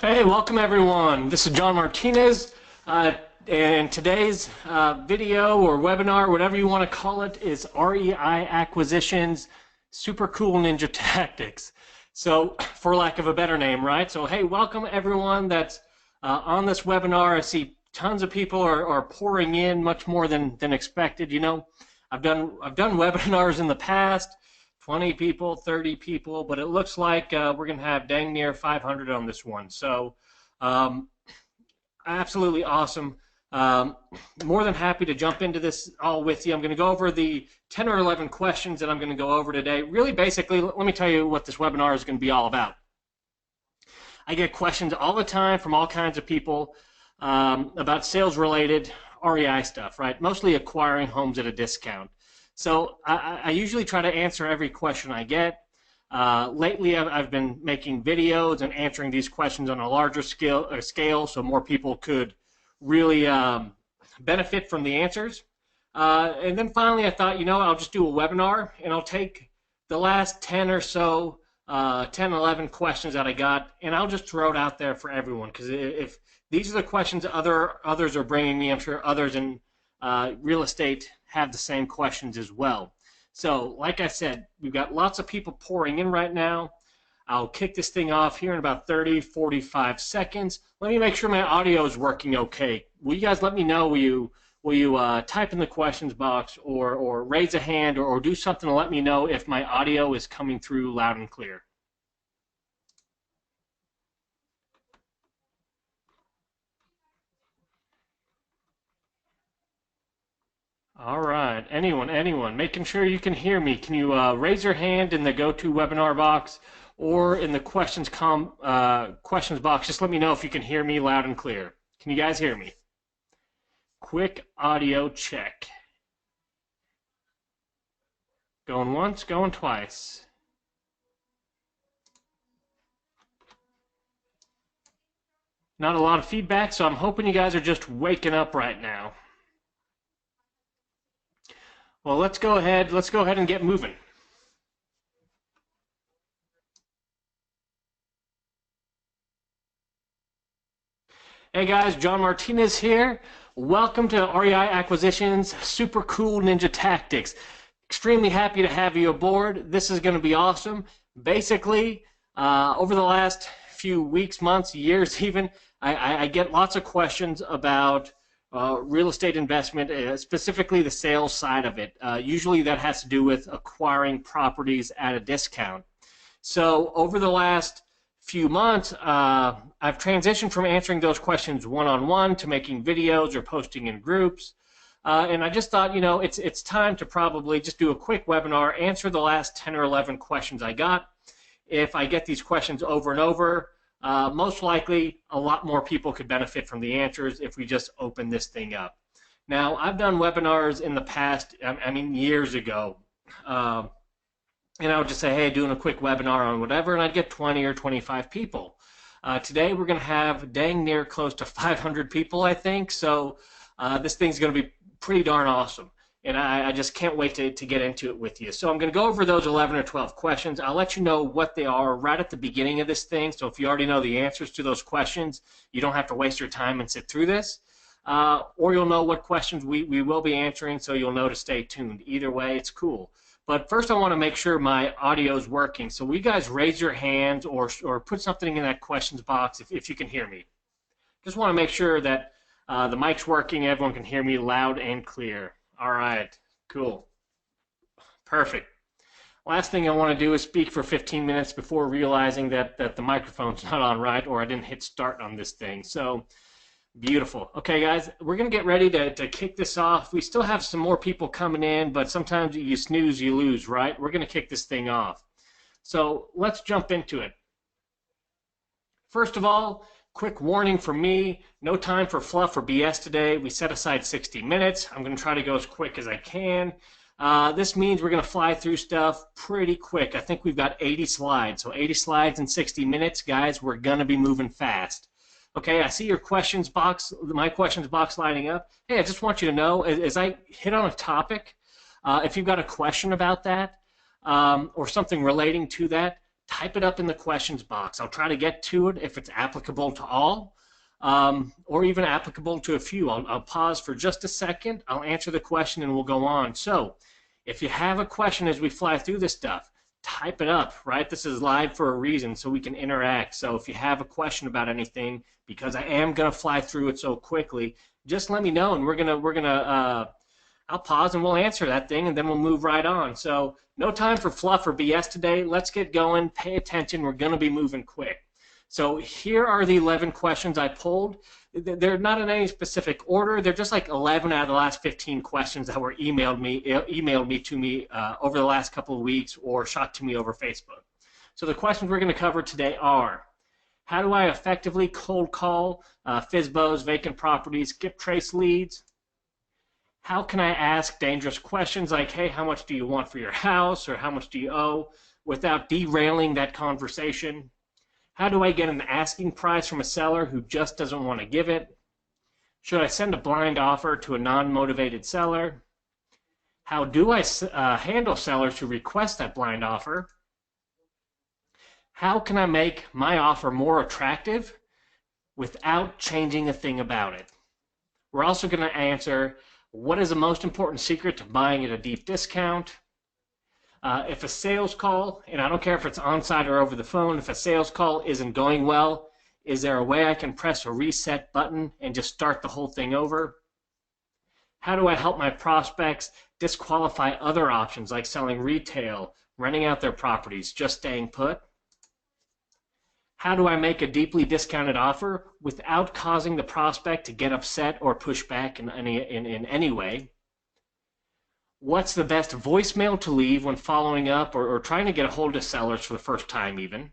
Hey, welcome everyone. This is John Martinez, and today's video or webinar, whatever you want to call it, is REI Acquisitions Super Cool Ninja Tactics. So, for lack of a better name, right? So, hey, welcome everyone that's on this webinar. I see tons of people are pouring in, much more than expected. You know, I've done webinars in the past. 20 people, 30 people, but it looks like we're going to have dang near 500 on this one. So absolutely awesome. More than happy to jump into this all with you. I'm going to go over the 10 or 11 questions that I'm going to go over today. Really, basically, let me tell you what this webinar is going to be all about. I get questions all the time from all kinds of people about sales-related REI stuff, right? Mostly acquiring homes at a discount. So I usually try to answer every question I get. Lately, I've been making videos and answering these questions on a larger scale so more people could really benefit from the answers. And then finally, I thought, you know, I'll just do a webinar, and I'll take the last 10 or so, 10, 11 questions that I got, and I'll just throw it out there for everyone. Because if these are the questions others are bringing me, I'm sure others in real estate have the same questions as well. So, like I said, we've got lots of people pouring in right now. I'll kick this thing off here in about 30, 45 seconds. Let me make sure my audio is working okay. Will you guys let me know? Will you type in the questions box or raise a hand or do something to let me know if my audio is coming through loud and clear? All right, anyone, making sure you can hear me. Can you raise your hand in the GoToWebinar box or in the questions box? Just let me know if you can hear me loud and clear. Can you guys hear me? Quick audio check. Going once, going twice. Not a lot of feedback, so I'm hoping you guys are just waking up right now. Well, let's go ahead and get moving. Hey guys, John Martinez here. Welcome to REI Acquisitions Super Cool Ninja Tactics. Extremely happy to have you aboard. This is going to be awesome. Basically, over the last few weeks, months, years even, I get lots of questions about real estate investment, specifically the sales side of it. Usually that has to do with acquiring properties at a discount. So over the last few months, I've transitioned from answering those questions one-on-one to making videos or posting in groups. And I just thought, you know, it's time to probably just do a quick webinar, answer the last 10 or 11 questions I got. If I get these questions over and over, most likely a lot more people could benefit from the answers if we just open this thing up. Now, I've done webinars in the past, I mean years ago, and I would just say, hey, doing a quick webinar on whatever, and I'd get 20 or 25 people. Today we're going to have dang near close to 500 people, I think, so this thing's going to be pretty darn awesome. And I just can't wait to get into it with you. So I'm going to go over those 11 or 12 questions. I'll let you know what they are right at the beginning of this thing. So if you already know the answers to those questions, you don't have to waste your time and sit through this. Or you'll know what questions we will be answering, so you'll know to stay tuned. Either way, it's cool. But first I want to make sure my audio is working. So will you guys raise your hands or put something in that questions box if you can hear me. Just want to make sure that the mic's working, everyone can hear me loud and clear. All right, cool. Perfect. Last thing I want to do is speak for 15 minutes before realizing that the microphone's not on right, or I didn't hit start on this thing. So, beautiful. Okay, guys, we're going to get ready to kick this off. We still have some more people coming in, but sometimes you snooze, you lose, right? We're going to kick this thing off. So, let's jump into it. First of all, quick warning from me, no time for fluff or BS today. We set aside 60 minutes. I'm going to try to go as quick as I can. This means we're going to fly through stuff pretty quick. I think we've got 80 slides. So 80 slides in 60 minutes, guys, we're going to be moving fast. Okay, I see your questions box, my questions box lining up. Hey, I just want you to know, as I hit on a topic, if you've got a question about that or something relating to that, type it up in the questions box. I'll try to get to it if it's applicable to all, or even applicable to a few. I'll pause for just a second. I'll answer the question and we'll go on. So if you have a question as we fly through this stuff, type it up, right? This is live for a reason, so we can interact. So if you have a question about anything, because I am going to fly through it so quickly, just let me know, and I'll pause and we'll answer that thing, and then we'll move right on. So no time for fluff or BS today. Let's get going. Pay attention. We're going to be moving quick. So here are the 11 questions I pulled. They're not in any specific order. They're just like 11 out of the last 15 questions that were emailed to me over the last couple of weeks or shot to me over Facebook. So the questions we're going to cover today are: how do I effectively cold call FSBOs, vacant properties, skip trace leads? How can I ask dangerous questions like, hey, how much do you want for your house, or how much do you owe, without derailing that conversation? How do I get an asking price from a seller who just doesn't want to give it? Should I send a blind offer to a non-motivated seller? How do I handle sellers who request that blind offer? How can I make my offer more attractive without changing a thing about it? We're also going to answer, what is the most important secret to buying at a deep discount? If a sales call, and I don't care if it's on-site or over the phone, if a sales call isn't going well, is there a way I can press a reset button and just start the whole thing over? How do I help my prospects disqualify other options like selling retail, renting out their properties, just staying put? How do I make a deeply discounted offer without causing the prospect to get upset or push back in any way? What's the best voicemail to leave when following up or trying to get a hold of sellers for the first time even?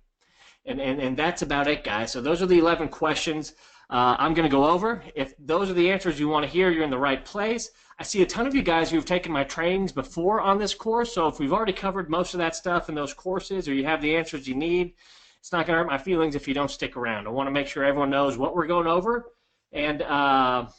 And that's about it, guys. So those are the 11 questions I'm going to go over. If those are the answers you want to hear, you're in the right place. I see a ton of you guys who've taken my trainings before on this course, so if we've already covered most of that stuff in those courses, or you have the answers you need, it's not going to hurt my feelings if you don't stick around. I want to make sure everyone knows what we're going over and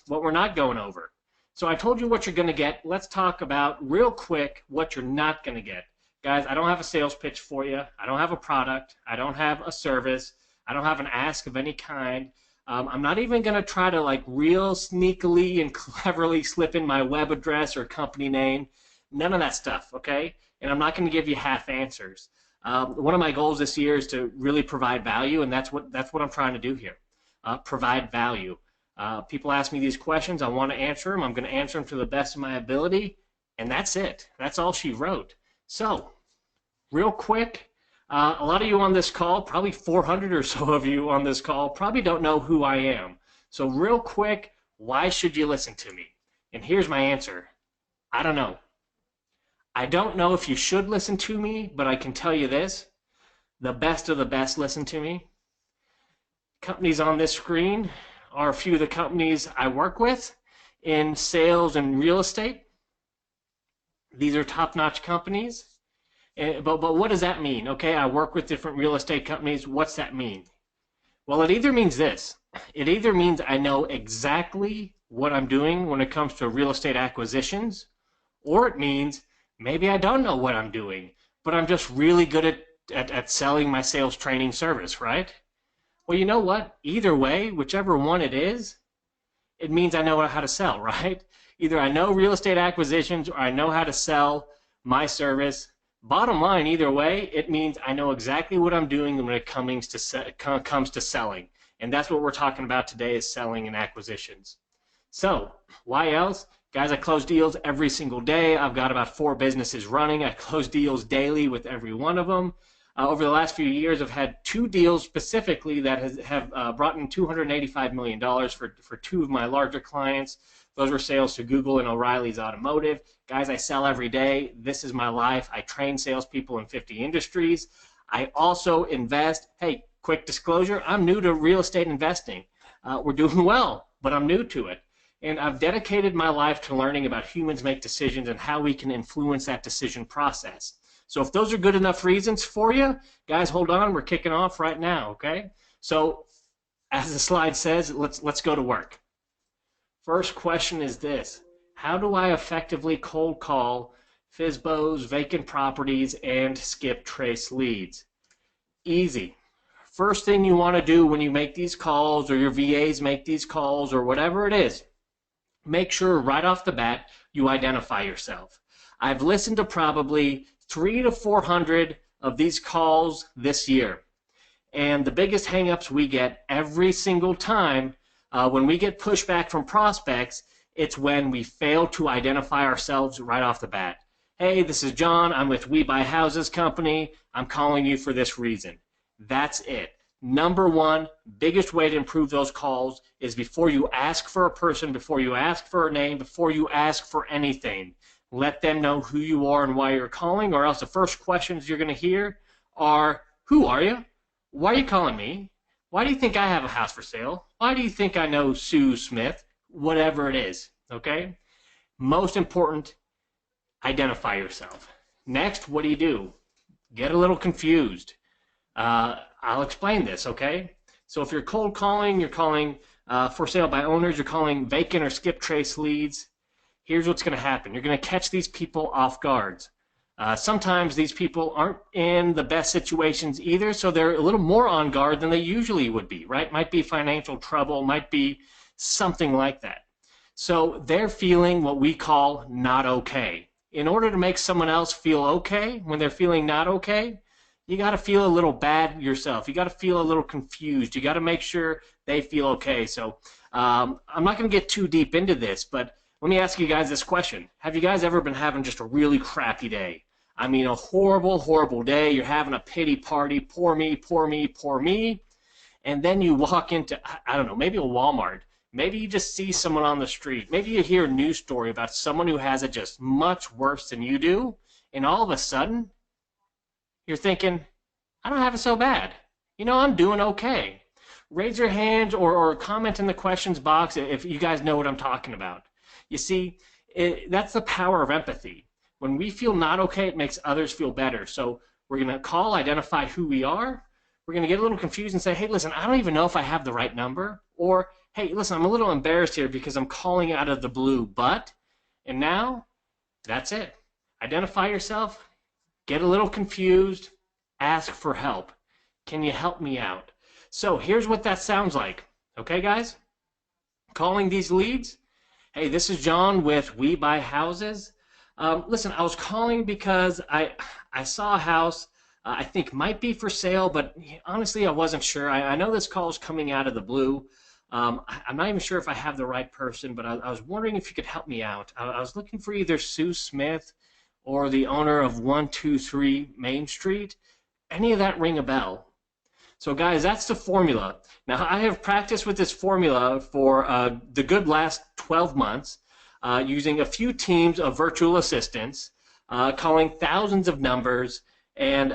what we're not going over. So I told you what you're going to get. Let's talk about real quick what you're not going to get. Guys, I don't have a sales pitch for you. I don't have a product. I don't have a service. I don't have an ask of any kind. I'm not even going to try to like real sneakily and cleverly slip in my web address or company name. None of that stuff, okay? And I'm not going to give you half answers. One of my goals this year is to really provide value, and that's what I'm trying to do here. Provide value. People ask me these questions. I want to answer them. I'm going to answer them to the best of my ability, and that's it. That's all she wrote. So, real quick, a lot of you on this call, probably 400 or so of you on this call, probably don't know who I am. So real quick, why should you listen to me? And here's my answer. I don't know. I don't know if you should listen to me, but I can tell you this. The best of the best listen to me. Companies on this screen are a few of the companies I work with in sales and real estate. These are top-notch companies. But what does that mean? Okay, I work with different real estate companies. What's that mean? Well, it either means this. It either means I know exactly what I'm doing when it comes to real estate acquisitions, or it means maybe I don't know what I'm doing, but I'm just really good at selling my sales training service, right? Well, you know what? Either way, whichever one it is, it means I know how to sell, right? Either I know real estate acquisitions or I know how to sell my service. Bottom line, either way, it means I know exactly what I'm doing when it comes to selling. And that's what we're talking about today, is selling and acquisitions. So, why else? Guys, I close deals every single day. I've got about 4 businesses running. I close deals daily with every one of them. Over the last few years, I've had 2 deals specifically that have brought in $285 million for 2 of my larger clients. Those were sales to Google and O'Reilly's Automotive. Guys, I sell every day. This is my life. I train salespeople in 50 industries. I also invest. Hey, quick disclosure, I'm new to real estate investing. We're doing well, but I'm new to it. And I've dedicated my life to learning about humans make decisions and how we can influence that decision process. So if those are good enough reasons for you, guys, hold on. We're kicking off right now, okay? So as the slide says, let's go to work. First question is this. How do I effectively cold call FSBOs, vacant properties, and skip trace leads? Easy. First thing you want to do when you make these calls, or your VAs make these calls, or whatever it is, make sure right off the bat you identify yourself. I've listened to probably 300 to 400 of these calls this year. And the biggest hangups we get every single time when we get pushback from prospects, it's when we fail to identify ourselves right off the bat. Hey, this is John. I'm with We Buy Houses Company. I'm calling you for this reason. That's it. Number one, biggest way to improve those calls is before you ask for a person, before you ask for a name, before you ask for anything, let them know who you are and why you're calling, or else the first questions you're going to hear are, who are you? Why are you calling me? Why do you think I have a house for sale? Why do you think I know Sue Smith? Whatever it is, okay? Most important, identify yourself. Next, what do? Get a little confused. I'll explain this, okay? So if you're cold calling, you're calling for sale by owners, you're calling vacant or skip trace leads, here's what's going to happen. You're going to catch these people off guard. Sometimes these people aren't in the best situations either, so they're a little more on guard than they usually would be, right? Might be financial trouble, might be something like that. So they're feeling what we call not okay. In order to make someone else feel okay when they're feeling not okay, you got to feel a little bad yourself. You got to feel a little confused. You got to make sure they feel okay. So I'm not going to get too deep into this, but let me ask you guys this question. Have you guys ever been having just a really crappy day? I mean, a horrible, horrible day. You're having a pity party. Poor me, poor me, poor me. And then you walk into, I don't know, maybe a Walmart. Maybe you just see someone on the street. Maybe you hear a news story about someone who has it just much worse than you do. And all of a sudden, you're thinking, I don't have it so bad. You know, I'm doing okay. Raise your hand or comment in the questions box if you guys know what I'm talking about. You see, that's the power of empathy. When we feel not okay, it makes others feel better. So we're going to call, identify who we are. We're going to get a little confused and say, hey, listen, I don't even know if I have the right number. Or, hey, listen, I'm a little embarrassed here because I'm calling out of the blue, but, and now, that's it. Identify yourself, get a little confused, ask for help. Can you help me out? So here's what that sounds like. Okay, guys? Calling these leads. Hey, this is John with We Buy Houses. Listen, I was calling because I saw a house I think might be for sale, but honestly, I wasn't sure. I know this call is coming out of the blue. I'm not even sure if I have the right person, but I was wondering if you could help me out. I was looking for either Sue Smith or the owner of 123 Main Street. Any of that ring a bell? So guys, that's the formula. Now, I have practiced with this formula for the good last 12 months using a few teams of virtual assistants, calling thousands of numbers, and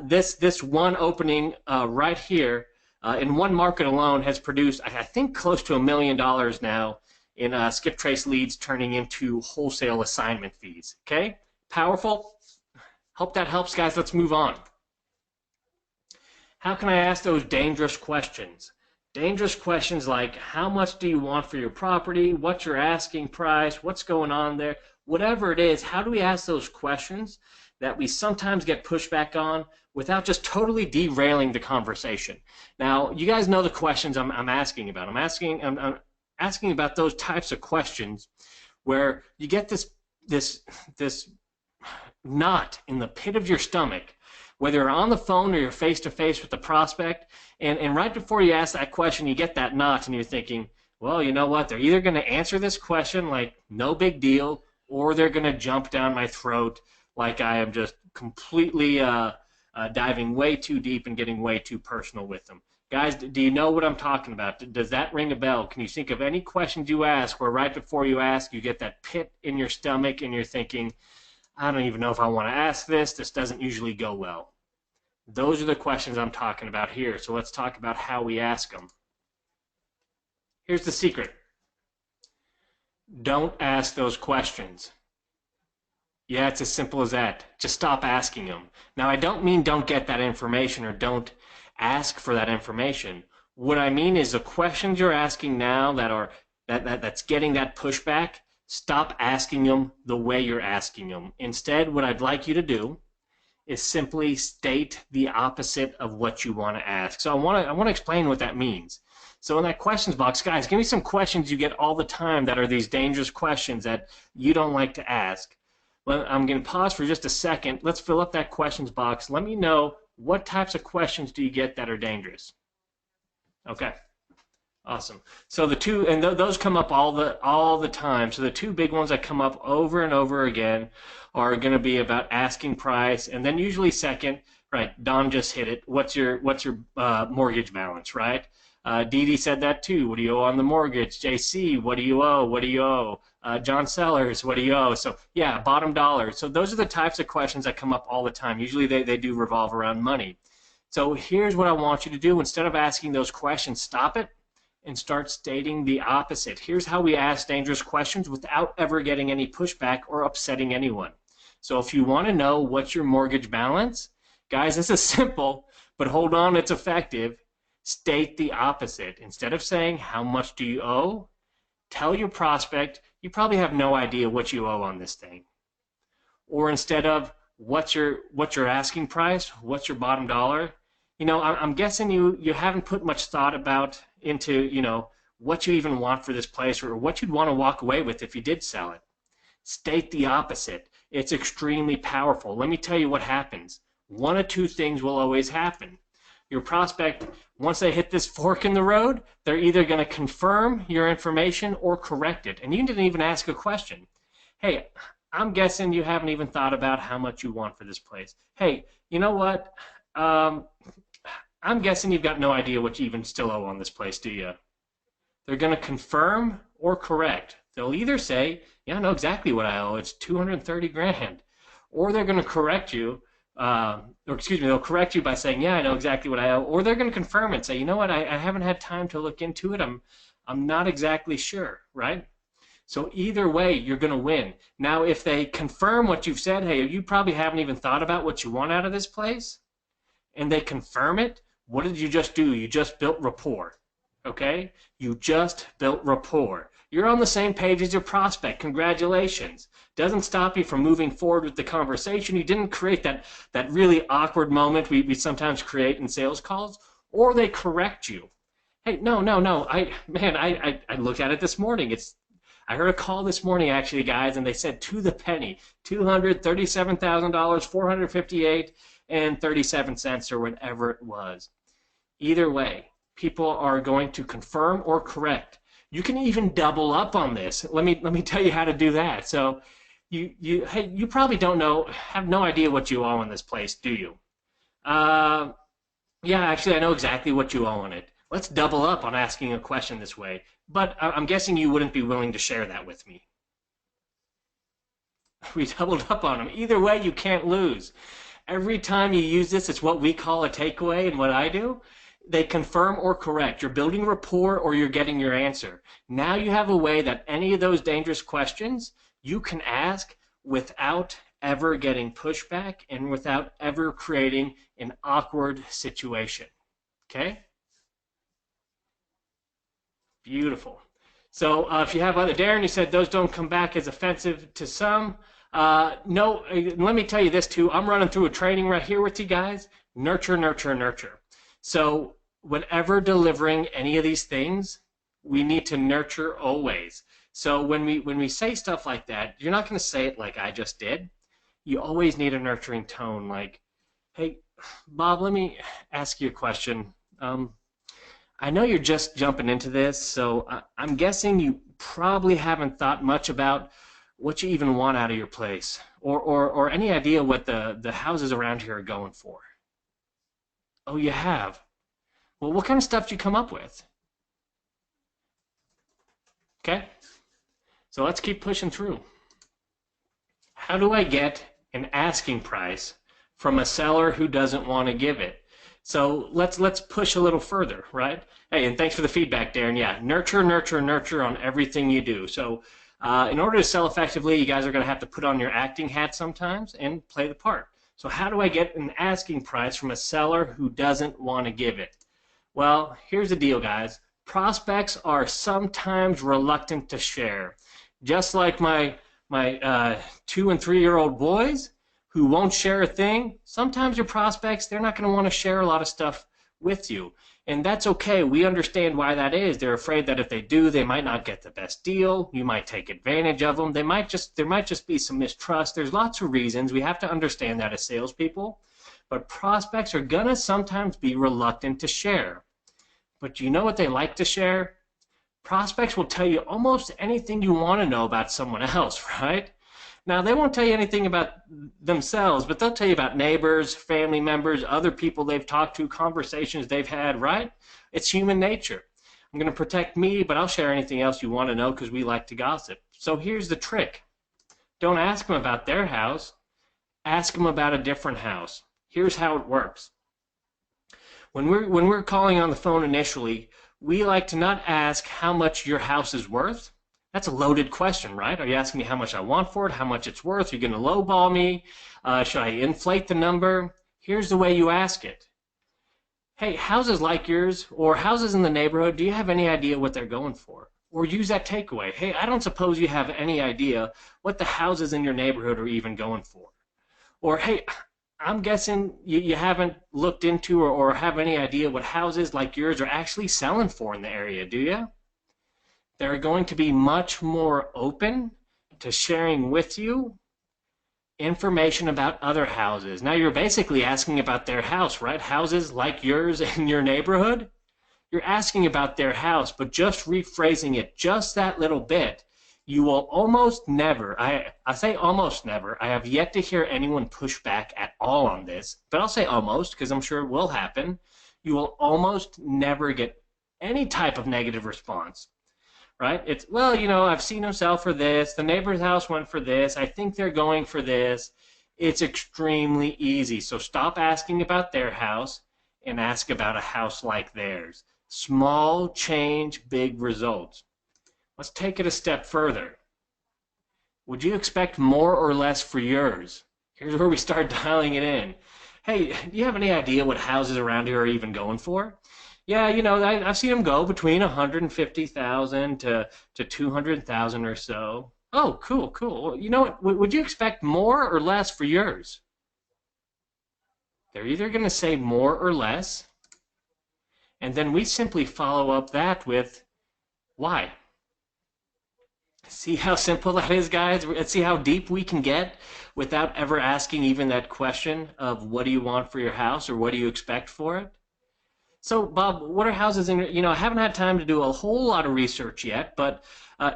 this one opening right here in one market alone has produced, I think, close to $1 million now in skip trace leads turning into wholesale assignment fees. Okay? Powerful? Hope that helps, guys. Let's move on. How can I ask those dangerous questions? Dangerous questions like, how much do you want for your property? What's your asking price? What's going on there? Whatever it is, how do we ask those questions that we sometimes get pushback on without just totally derailing the conversation? Now, you guys know the questions I'm asking about. I'm asking about those types of questions where you get this knot in the pit of your stomach, whether you're on the phone or you're face-to-face with the prospect, and right before you ask that question, you get that knot and you're thinking, well, you know what, they're either going to answer this question like no big deal, or they're going to jump down my throat like I am just completely diving way too deep and getting way too personal with them. Guys, do you know what I'm talking about? Does that ring a bell? Can you think of any questions you ask where right before you ask, you get that pit in your stomach and you're thinking, I don't even know if I want to ask this. This doesn't usually go well. Those are the questions I'm talking about here. So let's talk about how we ask them. Here's the secret. Don't ask those questions. Yeah, it's as simple as that. Just stop asking them. Now, I don't mean don't get that information or don't ask for that information. What I mean is the questions you're asking now that's getting that pushback, stop asking them the way you're asking them. Instead, what I'd like you to do is simply state the opposite of what you want to ask. So I want to explain what that means. So in that questions box, guys, give me some questions you get all the time that are these dangerous questions that you don't like to ask. Well, I'm going to pause for just a second. Let's fill up that questions box. Let me know, what types of questions do you get that are dangerous? Okay. Awesome. So the two, and those come up all the time. So the two big ones that come up over and over again are going to be about asking price, and then usually second, right? Don just hit it. What's your mortgage balance, right? Dee Dee said that too. What do you owe on the mortgage? JC, what do you owe? What do you owe? John Sellers, what do you owe? So yeah, bottom dollar. So those are the types of questions that come up all the time. Usually they do revolve around money. So here's what I want you to do. Instead of asking those questions, stop it and start stating the opposite. Here's how we ask dangerous questions without ever getting any pushback or upsetting anyone. So if you want to know what's your mortgage balance, guys, this is simple, but hold on, it's effective. State the opposite. Instead of saying, how much do you owe? Tell your prospect, you probably have no idea what you owe on this thing. Or instead of, what's your asking price? What's your bottom dollar? You know, I'm guessing you haven't put much thought into, you know, what you even want for this place or what you'd want to walk away with if you did sell it. State the opposite. It's extremely powerful. Let me tell you what happens. One of two things will always happen. Your prospect, once they hit this fork in the road, they're either going to confirm your information or correct it. And you didn't even ask a question. Hey, I'm guessing you haven't even thought about how much you want for this place. Hey, you know what? I'm guessing you've got no idea what you even still owe on this place, do you? They're going to confirm or correct. They'll either say, yeah, I know exactly what I owe. It's 230 grand. Or they're going to correct you, they'll correct you by saying, yeah, I know exactly what I owe. Or they're going to confirm it and say, you know what, I haven't had time to look into it. I'm not exactly sure, right? So either way, you're going to win. Now, if they confirm what you've said, hey, you probably haven't even thought about what you want out of this place, and they confirm it, what did you just do? You just built rapport, okay? You just built rapport. You're on the same page as your prospect. Congratulations. Doesn't stop you from moving forward with the conversation. You didn't create that really awkward moment we sometimes create in sales calls, or they correct you. Hey, no. I looked at it this morning. I heard a call this morning, actually, guys, and they said to the penny, $237,000, $458 and 37 cents or whatever it was. Either way, people are going to confirm or correct. You can even double up on this. Let me tell you how to do that. So you probably have no idea what you owe on this place, do you? Yeah, actually, I know exactly what you owe on it. Let's double up on asking a question this way. But I'm guessing you wouldn't be willing to share that with me. We doubled up on them. Either way, you can't lose. Every time you use this, it's what we call a takeaway, and what I do, they confirm or correct. You're building rapport or you're getting your answer. Now you have a way that any of those dangerous questions you can ask without ever getting pushback and without ever creating an awkward situation. Okay? Beautiful. So if you have other, Darren, you said those don't come back as offensive to some. No, let me tell you this too. I'm running through a training right here with you guys. Nurture, nurture, nurture. So whenever delivering any of these things, we need to nurture always. So when we say stuff like that, you're not going to say it like I just did. You always need a nurturing tone, like, hey, Bob, let me ask you a question. I know you're just jumping into this, so I'm guessing you probably haven't thought much about what you even want out of your place, or any idea what the houses around here are going for. Oh, you have? Well, what kind of stuff do you come up with? Okay, so let's keep pushing through. How do I get an asking price from a seller who doesn't want to give it? So let's push a little further, right? Hey, and thanks for the feedback, Darren. Yeah, nurture, nurture, nurture on everything you do. So in order to sell effectively, you guys are going to have to put on your acting hat sometimes and play the part. So how do I get an asking price from a seller who doesn't want to give it? Well, here's the deal, guys. Prospects are sometimes reluctant to share. Just like my 2- and 3-year-old boys, who won't share a thing. Sometimes your prospects, they're not going to want to share a lot of stuff with you. And that's okay. We understand why that is. They're afraid that if they do, they might not get the best deal. You might take advantage of them. There might just be some mistrust. There's lots of reasons. We have to understand that as salespeople. But prospects are going to sometimes be reluctant to share. But you know what they like to share? Prospects will tell you almost anything you want to know about someone else, right? Now, they won't tell you anything about themselves, but they'll tell you about neighbors, family members, other people they've talked to, conversations they've had, right? It's human nature. I'm going to protect me, but I'll share anything else you want to know because we like to gossip. So here's the trick. Don't ask them about their house. Ask them about a different house. Here's how it works. When we're calling on the phone initially, we like to not ask how much your house is worth. That's a loaded question, right? Are you asking me how much I want for it, how much it's worth? Are you going to lowball me? Should I inflate the number? Here's the way you ask it. Hey, houses like yours or houses in the neighborhood, do you have any idea what they're going for? Or use that takeaway. Hey, I don't suppose you have any idea what the houses in your neighborhood are even going for. Or, hey, I'm guessing you haven't looked into or have any idea what houses like yours are actually selling for in the area, do you? They're going to be much more open to sharing with you information about other houses. Now you're basically asking about their house, right? Houses like yours in your neighborhood. You're asking about their house, but just rephrasing it just that little bit, you will almost never, I say almost never, I have yet to hear anyone push back at all on this, but I'll say almost because I'm sure it will happen. You will almost never get any type of negative response. Right? It's, well, you know, I've seen them sell for this. The neighbor's house went for this. I think they're going for this. It's extremely easy. So stop asking about their house and ask about a house like theirs. Small change, big results. Let's take it a step further. Would you expect more or less for yours? Here's where we start dialing it in. Hey, do you have any idea what houses around here are even going for? Yeah, you know, I've seen them go between 150,000 to 200,000 or so. Oh, cool, cool. Well, you know what? Would you expect more or less for yours? They're either going to say more or less, and then we simply follow up that with why. See how simple that is, guys? See how deep we can get without ever asking even that question of what do you want for your house or what do you expect for it? So, Bob, what are houses in, you know, I haven't had time to do a whole lot of research yet, but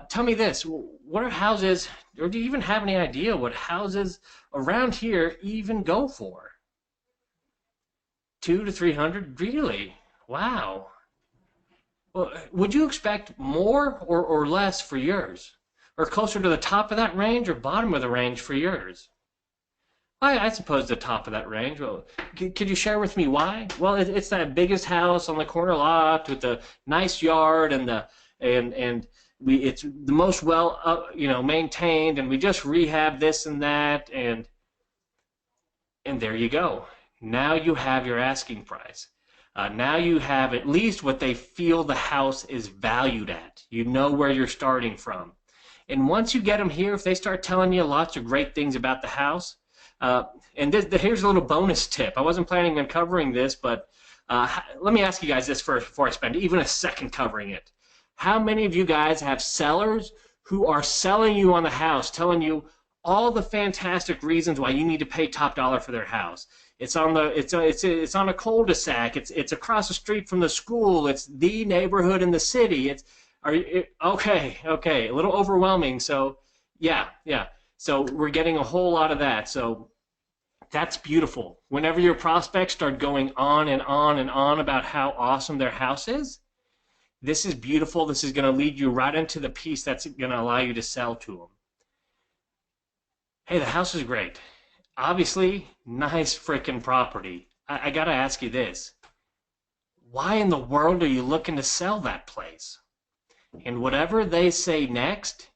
tell me this, what are houses, or do you even have any idea what houses around here even go for? 200 to 300? Really? Wow. Well, would you expect more or less for yours? Or closer to the top of that range or bottom of the range for yours? I suppose the top of that range. Well, could you share with me why? Well, it's that biggest house on the corner lot with the nice yard and it's the most well maintained, and we just rehabbed this and that, and there you go. Now you have your asking price. Now you have at least what they feel the house is valued at. You know where you're starting from. And once you get them here, if they start telling you lots of great things about the house, and here's a little bonus tip. I wasn't planning on covering this, but let me ask you guys this first before I spend even a second covering it. How many of you guys have sellers who are selling you on the house, telling you all the fantastic reasons why you need to pay top dollar for their house? It's on a cul-de-sac. It's across the street from the school. It's the neighborhood in the city. Okay, a little overwhelming. So yeah. So we're getting a whole lot of that. So that's beautiful. Whenever your prospects start going on and on and on about how awesome their house is, this is beautiful. This is going to lead you right into the piece that's going to allow you to sell to them. Hey, the house is great. Obviously, nice freaking property. I got to ask you this. Why in the world are you looking to sell that place? And whatever they say next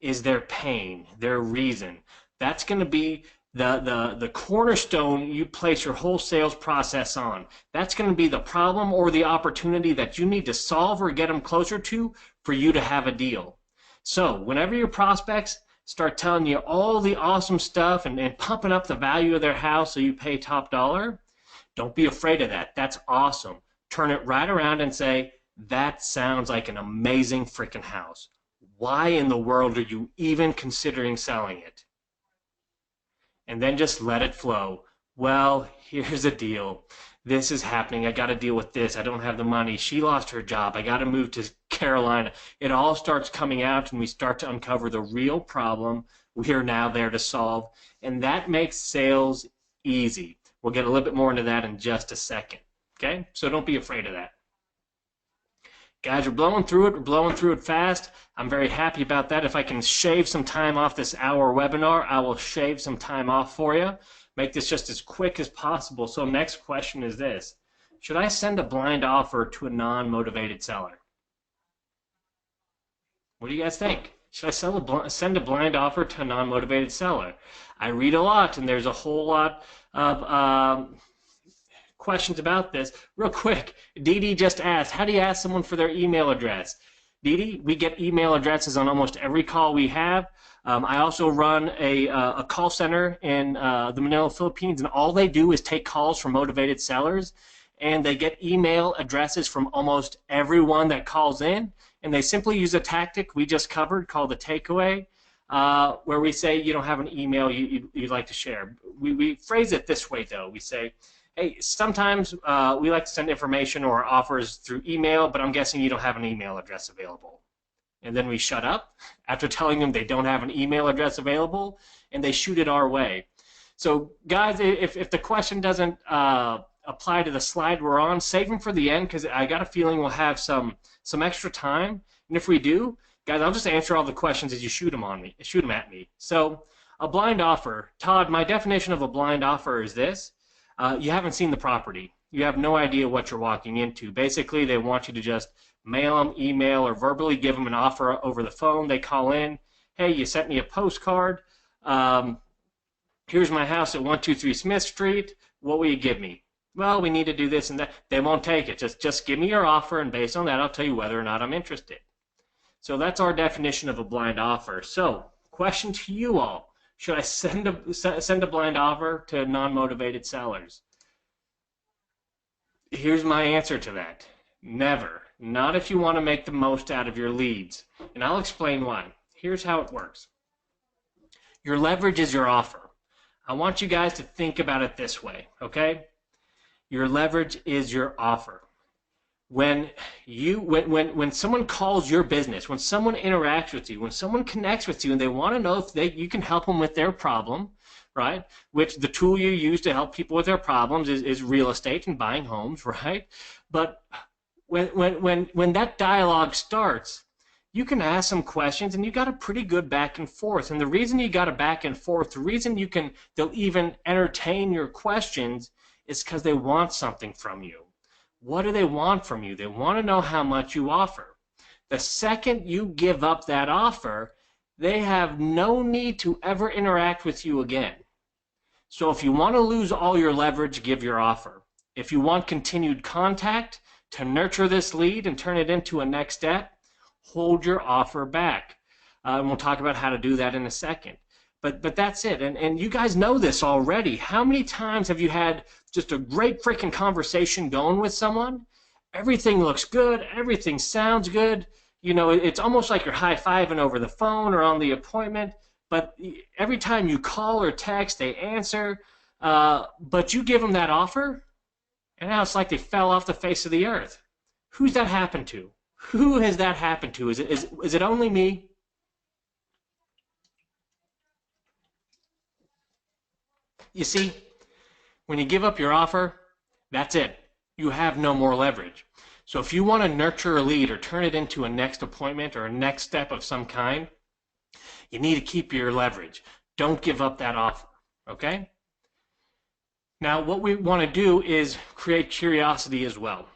is their pain, their reason. That's going to be the cornerstone you place your whole sales process on. That's going to be the problem or the opportunity that you need to solve or get them closer to for you to have a deal. So whenever your prospects start telling you all the awesome stuff and pumping up the value of their house so you pay top dollar, don't be afraid of that. That's awesome. Turn it right around and say, that sounds like an amazing freaking house. Why in the world are you even considering selling it? And then just let it flow. Well, here's the deal. This is happening. I got to deal with this. I don't have the money. She lost her job. I got to move to Carolina. It all starts coming out, and we start to uncover the real problem we are now there to solve. And that makes sales easy. We'll get a little bit more into that in just a second. Okay? So don't be afraid of that. Guys, we're blowing through it. We're blowing through it fast. I'm very happy about that. If I can shave some time off this hour webinar, I will shave some time off for you. Make this just as quick as possible. So next question is this. Should I send a blind offer to a non-motivated seller? What do you guys think? Should I send a blind offer to a non-motivated seller? I read a lot, and there's a whole lot of questions about this. Real quick, Dee Dee just asked, how do you ask someone for their email address? Dee Dee, we get email addresses on almost every call we have. I also run a call center in the Manila, Philippines, and all they do is take calls from motivated sellers, and they get email addresses from almost everyone that calls in, and they simply use a tactic we just covered called the takeaway, where we say you don't have an email you'd like to share. We phrase it this way, though. We say, hey, sometimes we like to send information or offers through email, but I'm guessing you don't have an email address available. And then we shut up after telling them they don't have an email address available, and they shoot it our way. So guys, if the question doesn't apply to the slide we're on, save them for the end, because I got a feeling we'll have some extra time. And if we do, guys, I'll just answer all the questions as you shoot them at me. So a blind offer. Todd, my definition of a blind offer is this. You haven't seen the property. You have no idea what you're walking into. Basically, they want you to just mail them, email, or verbally give them an offer over the phone. They call in, hey, you sent me a postcard. Here's my house at 123 Smith Street. What will you give me? Well, we need to do this and that. They won't take it. Just give me your offer, and based on that, I'll tell you whether or not I'm interested. So that's our definition of a blind offer. So, question to you all. Should I send a blind offer to non-motivated sellers? Here's my answer to that. Never. Not if you want to make the most out of your leads. And I'll explain why. Here's how it works. Your leverage is your offer. I want you guys to think about it this way, okay? Your leverage is your offer. When someone calls your business, when someone interacts with you, when someone connects with you and they want to know if you can help them with their problem, right? Which the tool you use to help people with their problems is real estate and buying homes, right? But when that dialogue starts, you can ask some questions, and you got a pretty good back and forth. And the reason you got a back and forth, the reason they'll even entertain your questions is because they want something from you. What do they want from you? They want to know how much you offer. The second you give up that offer, they have no need to ever interact with you again. So if you want to lose all your leverage, give your offer. If you want continued contact to nurture this lead and turn it into a next step, hold your offer back. And we'll talk about how to do that in a second. But that's it. And you guys know this already. How many times have you had just a great freaking conversation going with someone? Everything looks good. Everything sounds good. You know, it's almost like you're high-fiving over the phone or on the appointment. But every time you call or text, they answer. But you give them that offer, and now it's like they fell off the face of the earth. Who's that happened to? Who has that happened to? Is it only me? You see, when you give up your offer, that's it. You have no more leverage. So if you want to nurture a lead or turn it into a next appointment or a next step of some kind, you need to keep your leverage. Don't give up that offer, okay? Now, what we want to do is create curiosity as well.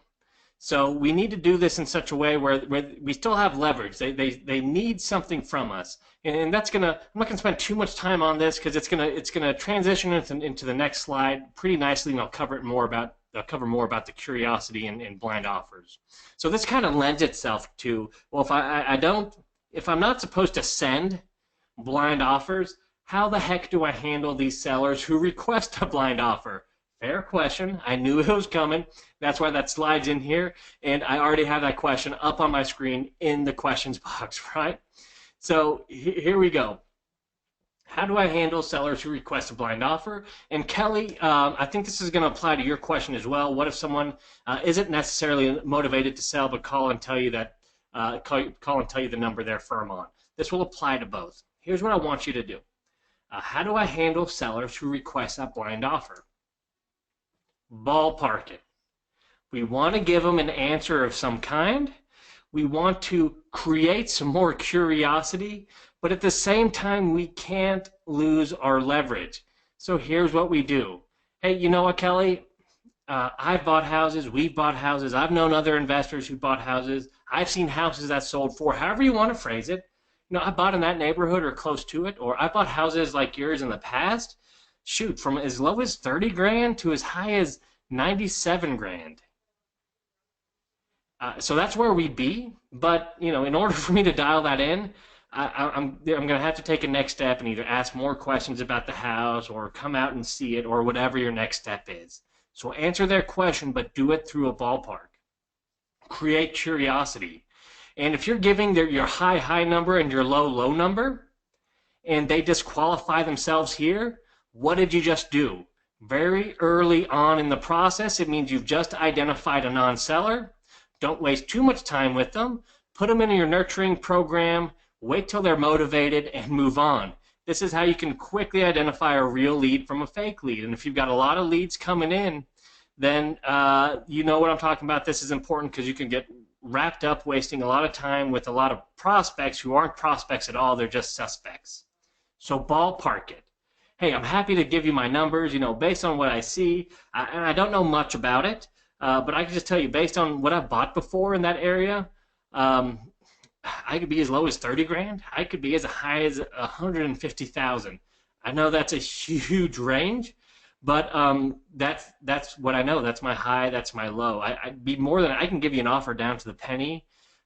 So we need to do this in such a way where we still have leverage. They need something from us. And that's I'm not gonna spend too much time on this because it's gonna transition into the next slide pretty nicely, and I'll cover more about the curiosity and blind offers. So this kind of lends itself to, well, if I'm not supposed to send blind offers. How the heck do I handle these sellers who request a blind offer? Fair question. I knew it was coming. That's why that slide's in here. And I already have that question up on my screen in the questions box, right? So here we go. How do I handle sellers who request a blind offer? And Kelly, I think this is going to apply to your question as well. What if someone isn't necessarily motivated to sell, but call and tell you that call and tell you the number they're firm on? This will apply to both. Here's what I want you to do. How do I handle sellers who request a blind offer? Ballpark it. We want to give them an answer of some kind. We want to create some more curiosity, but at the same time, we can't lose our leverage. So here's what we do. Hey, you know what, Kelly? I've bought houses. We've bought houses. I've known other investors who bought houses. I've seen houses that sold for, however you want to phrase it. You know, I bought in that neighborhood or close to it, or I bought houses like yours in the past. Shoot, from as low as 30 grand to as high as 97 grand. So that's where we'd be, but you know, in order for me to dial that in, I'm going to have to take a next step and either ask more questions about the house or come out and see it or whatever your next step is. So answer their question, but do it through a ballpark. Create curiosity. And if you're giving your high number and your low number, and they disqualify themselves here, what did you just do? Very early on in the process, it means you've just identified a non-seller. Don't waste too much time with them. Put them in your nurturing program. Wait till they're motivated and move on. This is how you can quickly identify a real lead from a fake lead. And if you've got a lot of leads coming in, then you know what I'm talking about. This is important because you can get wrapped up wasting a lot of time with a lot of prospects who aren't prospects at all. They're just suspects. So ballpark it. Hey, I'm happy to give you my numbers, you know, based on what I see. And I don't know much about it. But I can just tell you, based on what I've bought before in that area, I could be as low as 30 grand. I could be as high as 150,000. I know that's a huge range, but that's what I know. That's my high. That's my low. I'd be more than I can give you an offer down to the penny,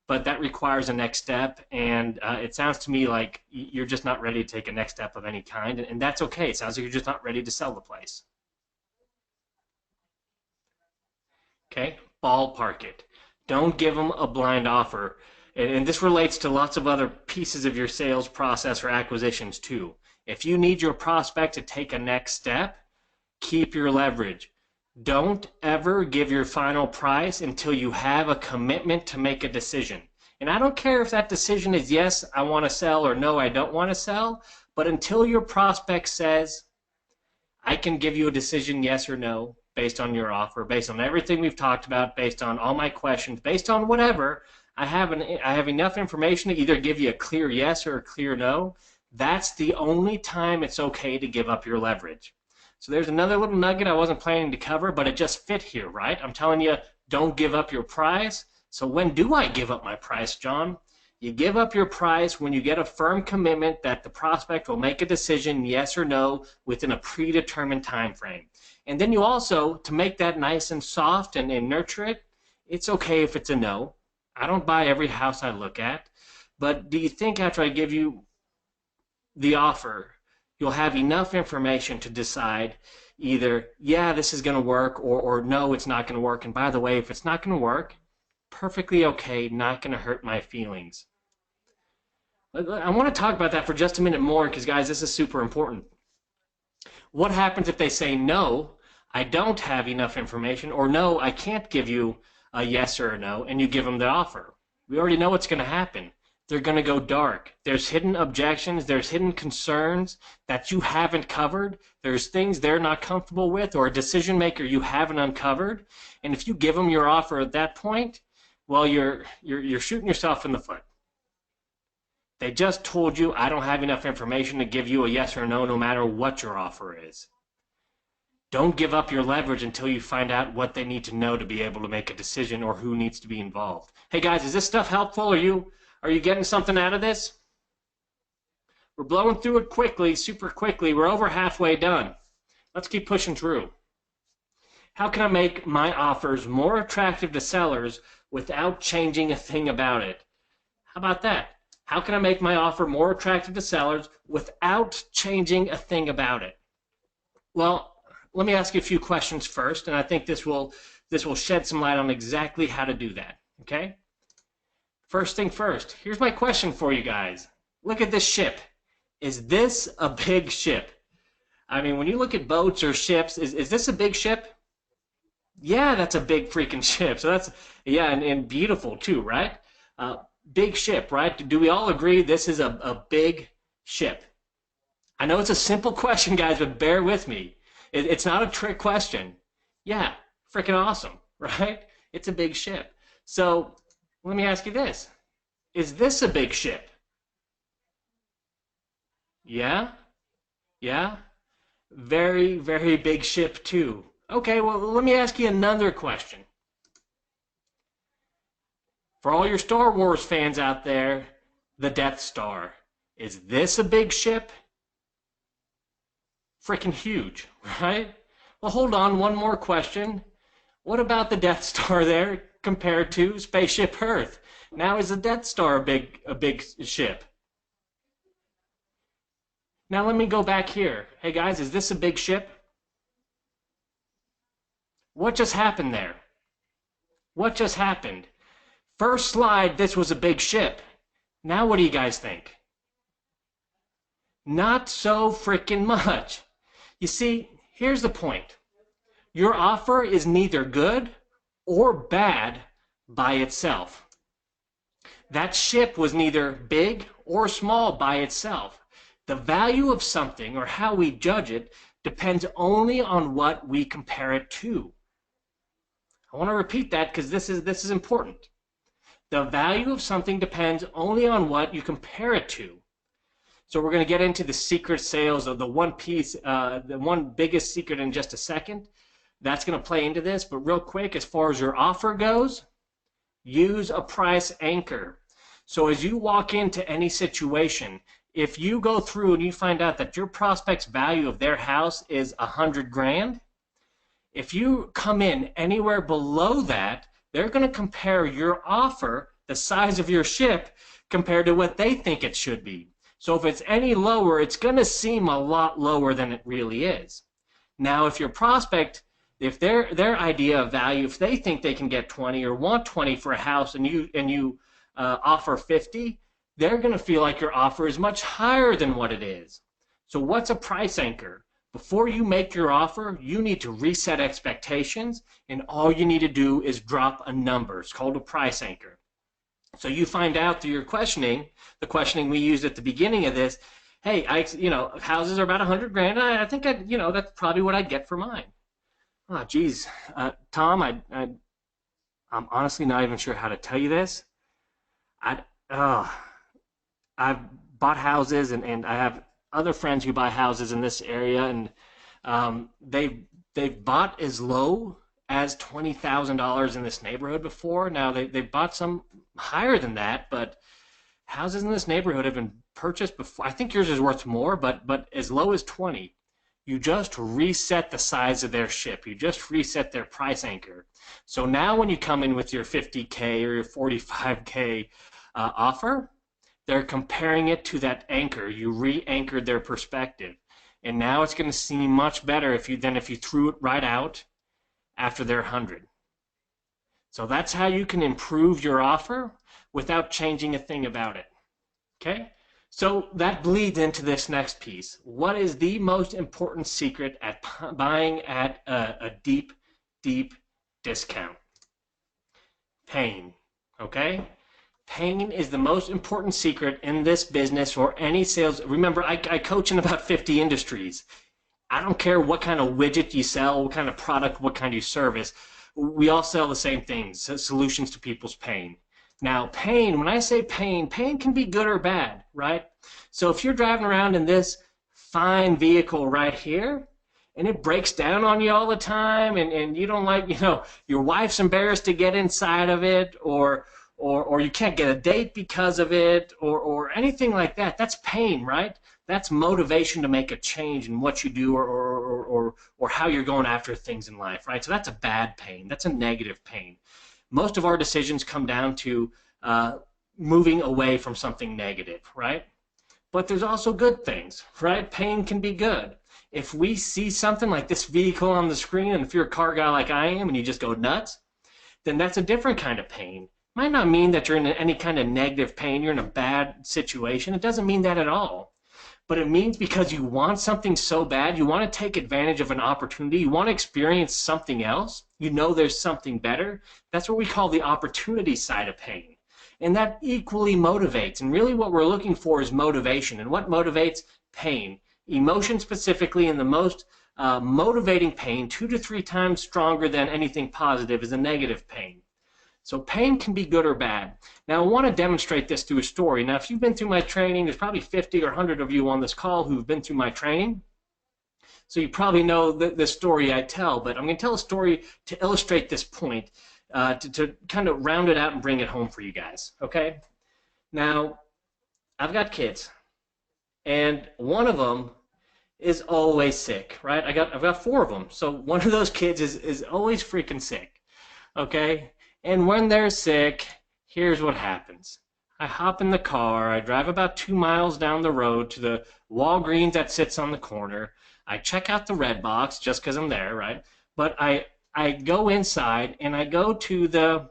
but that requires a next step. And it sounds to me like you're just not ready to take a next step of any kind, and that's okay. It sounds like you're just not ready to sell the place. Okay, ballpark it. Don't give them a blind offer. And this relates to lots of other pieces of your sales process or acquisitions too. If you need your prospect to take a next step, keep your leverage. Don't ever give your final price until you have a commitment to make a decision. And I don't care if that decision is yes, I want to sell, or no, I don't want to sell, but until your prospect says, I can give you a decision yes or no, based on your offer, based on everything we've talked about, based on all my questions, based on whatever, I have enough information to either give you a clear yes or a clear no. That's the only time it's okay to give up your leverage. So there's another little nugget I wasn't planning to cover, but it just fit here, right? I'm telling you, don't give up your price. So when do I give up my price, John? You give up your price when you get a firm commitment that the prospect will make a decision, yes or no, within a predetermined time frame. And then you also, to make that nice and soft and nurture it, it's okay if it's a no. I don't buy every house I look at, but do you think after I give you the offer, you'll have enough information to decide either, yeah, this is going to work, or no, it's not going to work. And by the way, if it's not going to work, perfectly okay, not going to hurt my feelings. I want to talk about that for just a minute more because, guys, this is super important. What happens if they say, no, I don't have enough information, or no, I can't give you a yes or a no, and you give them the offer? We already know what's going to happen. They're going to go dark. There's hidden objections. There's hidden concerns that you haven't covered. There's things they're not comfortable with, or a decision maker you haven't uncovered. And if you give them your offer at that point, well, you're shooting yourself in the foot. They just told you, I don't have enough information to give you a yes or no, no matter what your offer is. Don't give up your leverage until you find out what they need to know to be able to make a decision or who needs to be involved. Hey guys, is this stuff helpful? Are you getting something out of this? We're blowing through it quickly, super quickly. We're over halfway done. Let's keep pushing through. How can I make my offers more attractive to sellers without changing a thing about it? How about that? How can I make my offer more attractive to sellers without changing a thing about it? Well, let me ask you a few questions first, and I think this will shed some light on exactly how to do that, okay? First thing first, here's my question for you guys. Look at this ship. Is this a big ship? I mean, when you look at boats or ships, is this a big ship? Yeah, that's a big freaking ship. So that's, yeah, and beautiful too, right? Big ship, right? Do we all agree this is a big ship? I know it's a simple question, guys, but bear with me. It's not a trick question. Yeah, freaking awesome, right? It's a big ship. So let me ask you this. Is this a big ship? Yeah? Yeah? Very, very big ship too. Okay, well, let me ask you another question. For all your Star Wars fans out there, the Death Star. Is this a big ship? Freaking huge, right? Well, hold on, one more question. What about the Death Star there compared to Spaceship Earth? Now, is the Death Star a big ship? Now, let me go back here. Hey, guys, is this a big ship? What just happened there? What just happened? First slide, this was a big ship. Now, what do you guys think? Not so freaking much. You see, here's the point. Your offer is neither good or bad by itself. That ship was neither big or small by itself. The value of something, or how we judge it, depends only on what we compare it to. I want to repeat that because this is important. The value of something depends only on what you compare it to. So we're going to get into the secret sales of the one piece, the one biggest secret in just a second. That's going to play into this, but real quick, as far as your offer goes, use a price anchor. So as you walk into any situation, if you go through and you find out that your prospect's value of their house is $100,000, if you come in anywhere below that, they're going to compare your offer, the size of your ship, compared to what they think it should be. So if it's any lower, it's going to seem a lot lower than it really is. Now, if your prospect, if their idea of value, if they think they can get 20 or want 20 for a house and you offer 50, they're going to feel like your offer is much higher than what it is. So what's a price anchor? Before you make your offer, you need to reset expectations, and all you need to do is drop a number. It's called a price anchor. So you find out through your questioning, the questioning we used at the beginning of this, hey, houses are about $100,000. I think that's probably what I'd get for mine. Oh, geez, Tom, I'm honestly not even sure how to tell you this. I've bought houses, and I have other friends who buy houses in this area, and they've bought as low as $20,000 in this neighborhood before. Now they've bought some higher than that, but houses in this neighborhood have been purchased before. I think yours is worth more, but as low as 20. You just reset the size of their ship. You just reset their price anchor. So now when you come in with your 50K or your 45K offer, they're comparing it to that anchor. You re-anchored their perspective. And now it's going to seem much better than if you threw it right out after they're 100. So that's how you can improve your offer without changing a thing about it. Okay? So that bleeds into this next piece. What is the most important secret at buying at a deep, deep discount? Pain. Okay? Pain is the most important secret in this business or any sales. Remember, I coach in about 50 industries. I don't care what kind of widget you sell, what kind of product, what kind of service. We all sell the same things, solutions to people's pain. Now, pain, when I say pain can be good or bad, right? So if you're driving around in this fine vehicle right here, and it breaks down on you all the time, and you don't like, your wife's embarrassed to get inside of it, or you can't get a date because of it, or anything like that, that's pain, right? That's motivation to make a change in what you do or how you're going after things in life, right? So that's a bad pain. That's a negative pain. Most of our decisions come down to moving away from something negative, right? But there's also good things, right? Pain can be good. If we see something like this vehicle on the screen, and if you're a car guy like I am and you just go nuts, then that's a different kind of pain. Might not mean that you're in any kind of negative pain, you're in a bad situation. It doesn't mean that at all. But it means because you want something so bad, you want to take advantage of an opportunity, you want to experience something else, you know there's something better. That's what we call the opportunity side of pain. And that equally motivates. And really what we're looking for is motivation. And what motivates? Pain. Emotion specifically, and the most motivating pain, 2 to 3 times stronger than anything positive, is a negative pain. So pain can be good or bad. Now I want to demonstrate this through a story. Now if you've been through my training, there's probably 50 or 100 of you on this call who've been through my training. So you probably know the story I tell, but I'm going to tell a story to illustrate this point, to kind of round it out and bring it home for you guys, okay? Now, I've got kids, and one of them is always sick, right? I've got 4 of them, so one of those kids is always freaking sick, okay? And when they're sick, here's what happens. I hop in the car, I drive about 2 miles down the road to the Walgreens that sits on the corner. I check out the red box just because I'm there, right? But I go inside and I go to the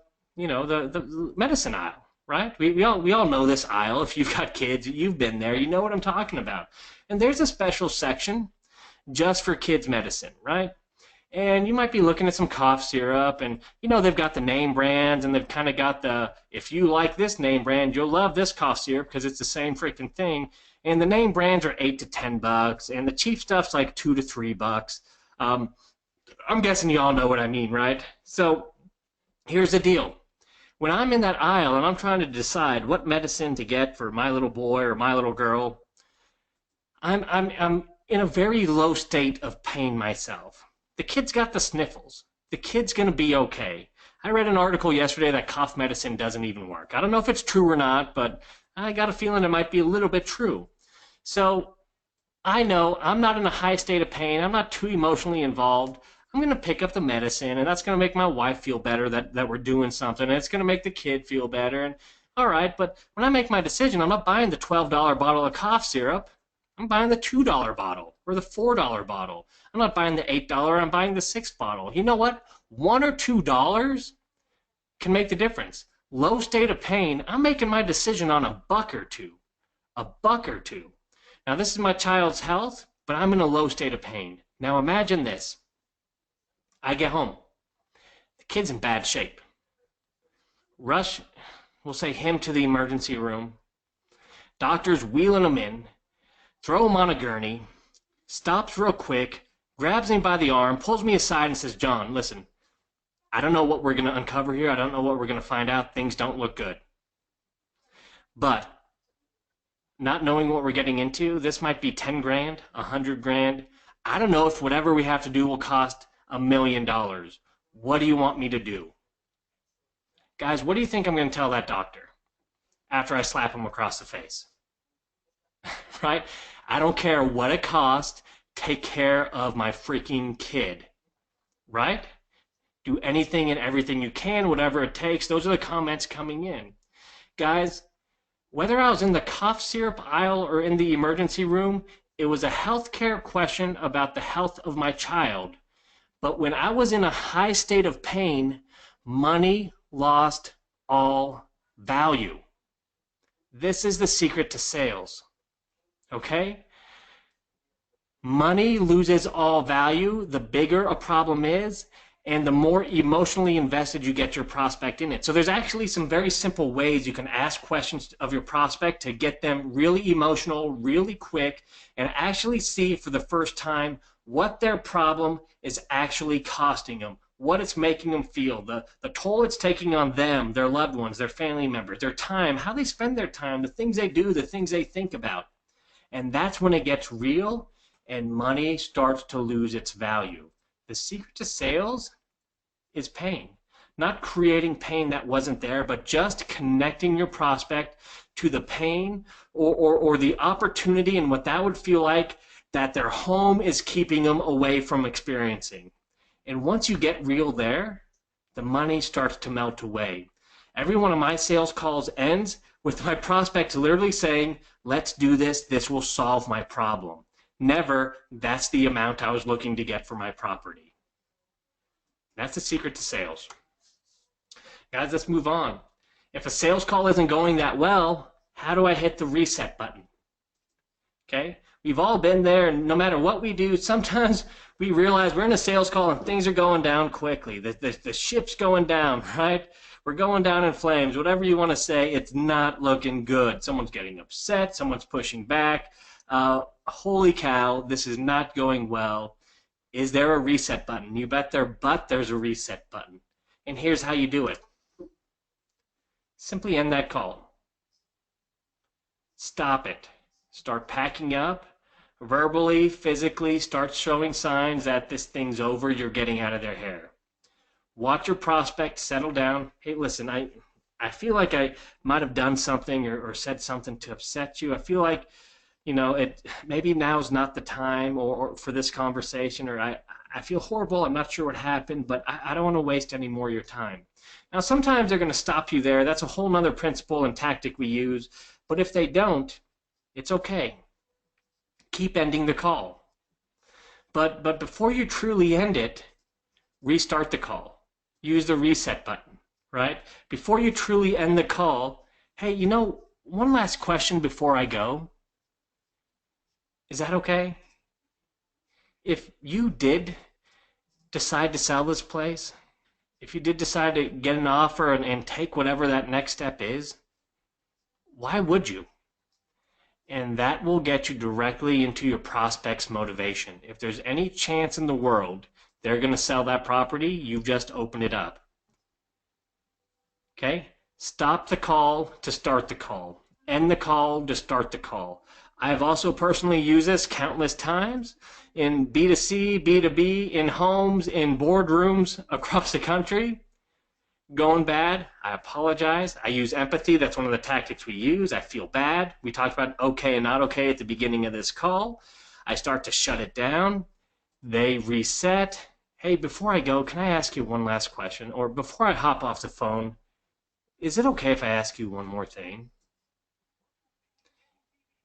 medicine aisle, right? We all know this aisle. If you've got kids, you've been there, you know what I'm talking about. And there's a special section just for kids medicine, right? And you might be looking at some cough syrup, and they've got the name brands, and they've kind of got the, if you like this name brand, you'll love this cough syrup because it's the same freaking thing. And the name brands are $8 to $10, and the cheap stuff's like $2 to $3. I'm guessing you all know what I mean, right? So here's the deal. When I'm in that aisle and I'm trying to decide what medicine to get for my little boy or my little girl, I'm in a very low state of pain myself. The kid's got the sniffles. The kid's going to be okay. I read an article yesterday that cough medicine doesn't even work. I don't know if it's true or not, but I got a feeling it might be a little bit true. So I know I'm not in a high state of pain. I'm not too emotionally involved. I'm going to pick up the medicine, and that's going to make my wife feel better that we're doing something, and it's going to make the kid feel better. And all right, but when I make my decision, I'm not buying the $12 bottle of cough syrup. I'm buying the $2 bottle or the $4 bottle. I'm not buying the $8, I'm buying the $6 bottle. You know what? $1 or $2 can make the difference. Low state of pain, I'm making my decision on a buck or two. A buck or two. Now this is my child's health, but I'm in a low state of pain. Now imagine this. I get home. The kid's in bad shape. Rush, we'll say him to the emergency room. Doctor's wheeling him in. Throw him on a gurney. Stops real quick. Grabs me by the arm. Pulls me aside and says, John, listen. I don't know what we're going to uncover here. I don't know what we're going to find out. Things don't look good. But not knowing what we're getting into, this might be 10 grand, 100 grand. I don't know if whatever we have to do will cost $1 million. What do you want me to do? Guys, what do you think I'm going to tell that doctor after I slap him across the face? Right? I don't care what it costs. Take care of my freaking kid. Right? Do anything and everything you can, whatever it takes. Those are the comments coming in. Guys, whether I was in the cough syrup aisle or in the emergency room, it was a healthcare question about the health of my child. But when I was in a high state of pain, money lost all value. This is the secret to sales. Okay? Money loses all value the bigger a problem is, and the more emotionally invested you get your prospect in it. So there's actually some very simple ways you can ask questions of your prospect to get them really emotional, really quick, and actually see for the first time what their problem is actually costing them, what it's making them feel, the toll it's taking on them, their loved ones, their family members, their time, how they spend their time, the things they do, the things they think about. And that's when it gets real and money starts to lose its value. The secret to sales is pain. Not creating pain that wasn't there, but just connecting your prospect to the pain or the opportunity and what that would feel like that their home is keeping them away from experiencing. And once you get real there, the money starts to melt away. Every one of my sales calls ends with my prospect literally saying, let's do this, this will solve my problem. Never, that's the amount I was looking to get for my property. That's the secret to sales. Guys, let's move on. If a sales call isn't going that well, how do I hit the reset button? Okay, we've all been there, and no matter what we do, sometimes we realize we're in a sales call and things are going down quickly. The ship's going down, right? We're going down in flames. Whatever you want to say, it's not looking good. Someone's getting upset. Someone's pushing back. Holy cow, this is not going well. Is there a reset button? You bet there's a reset button. And here's how you do it. Simply end that call. Stop it. Start packing up. Verbally, physically, start showing signs that this thing's over, you're getting out of their hair. Watch your prospect settle down. Hey, listen, I feel like I might have done something or said something to upset you. I feel like, maybe now's not the time or for this conversation, or I feel horrible. I'm not sure what happened, but I don't want to waste any more of your time. Now, sometimes they're going to stop you there. That's a whole nother principle and tactic we use. But if they don't, it's okay. Keep ending the call. But before you truly end it, restart the call. Use the reset button, right? Before you truly end the call, hey, one last question before I go. Is that okay? If you did decide to sell this place, if you did decide to get an offer and take whatever that next step is, why would you? And that will get you directly into your prospect's motivation. If there's any chance in the world they're going to sell that property, you've just opened it up. Okay? Stop the call to start the call. End the call to start the call. I've also personally used this countless times in B2C, B2B, in homes, in boardrooms across the country. Going bad, I apologize. I use empathy. That's one of the tactics we use. I feel bad. We talked about okay and not okay at the beginning of this call. I start to shut it down. They reset. Hey, before I go, can I ask you one last question? Or before I hop off the phone, is it okay if I ask you one more thing?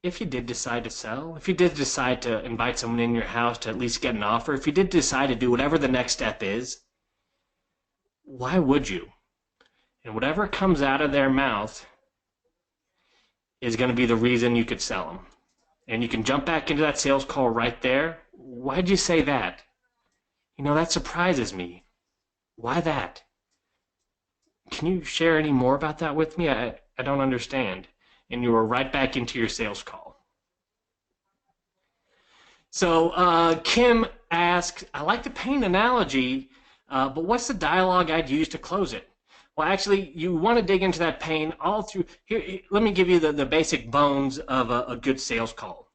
If you did decide to sell, if you did decide to invite someone in your house to at least get an offer, if you did decide to do whatever the next step is, why would you? And whatever comes out of their mouth is going to be the reason you could sell them. And you can jump back into that sales call right there. Why'd you say that? That surprises me. Why that? Can you share any more about that with me? I don't understand. And you were right back into your sales call. So Kim asks, I like the pain analogy, but what's the dialogue I'd use to close it? Well, actually, you want to dig into that pain all through. Here, let me give you the basic bones of a good sales call.